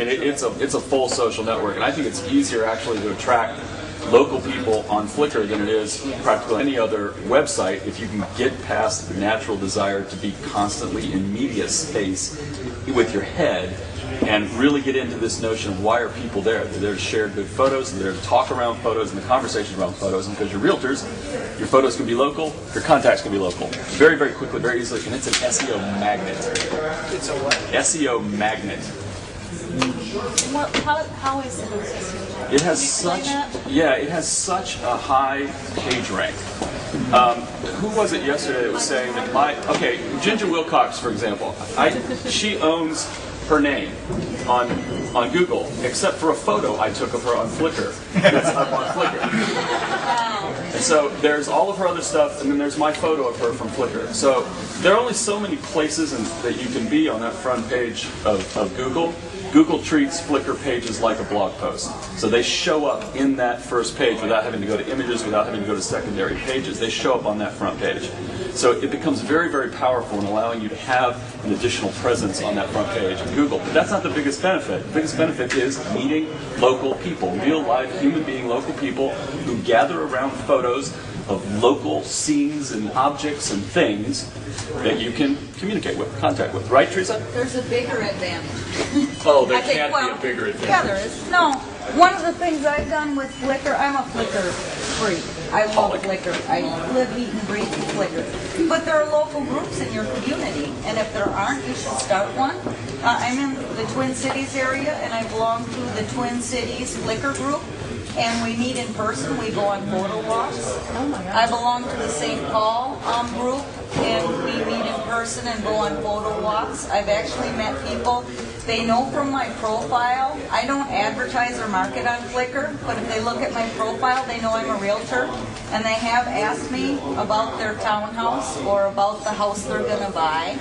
mean, it's a full social network, and I think it's easier actually to attract local people on Flickr than it is practically any other website if you can get past the natural desire to be constantly in media space with your head and really get into this notion of why are people there. They're there to share good photos, they're there to talk around photos and the conversations around photos, and because you're realtors, your photos can be local, your contacts can be local. Very, very quickly, very easily, and it's an SEO magnet. It's a what? SEO magnet. Well, how is it? It has such, it has such a high page rank. Who was it yesterday that was saying that Ginger Wilcox, for example, she owns her name on Google, except for a photo I took of her on Flickr. That's up on Flickr. And so there's all of her other stuff, and then there's my photo of her from Flickr. So there are only so many places that you can be on that front page of Google. Google treats Flickr pages like a blog post. So they show up in that first page without having to go to images, without having to go to secondary pages. They show up on that front page. So it becomes very, very powerful in allowing you to have an additional presence on that front page of Google. But that's not the biggest benefit. The biggest benefit is meeting local people, real live human being local people who gather around photos of local scenes and objects and things that you can communicate with, contact with. Right, Teresa? There's a bigger advantage. Oh, there can't be a bigger advantage. Yeah, there is. No, one of the things I've done with Flickr, I'm a Flickr freak. I love Flickr. I live, eat, and breathe Flickr. But there are local groups in your community, and if there aren't, you should start one. I'm in the Twin Cities area, and I belong to the Twin Cities Flickr group. And we meet in person, we go on photo walks. Oh my God. I belong to the St. Paul group, and we meet in person and go on photo walks. I've actually met people, they know from my profile, I don't advertise or market on Flickr, but if they look at my profile, they know I'm a realtor, and they have asked me about their townhouse or about the house they're going to buy.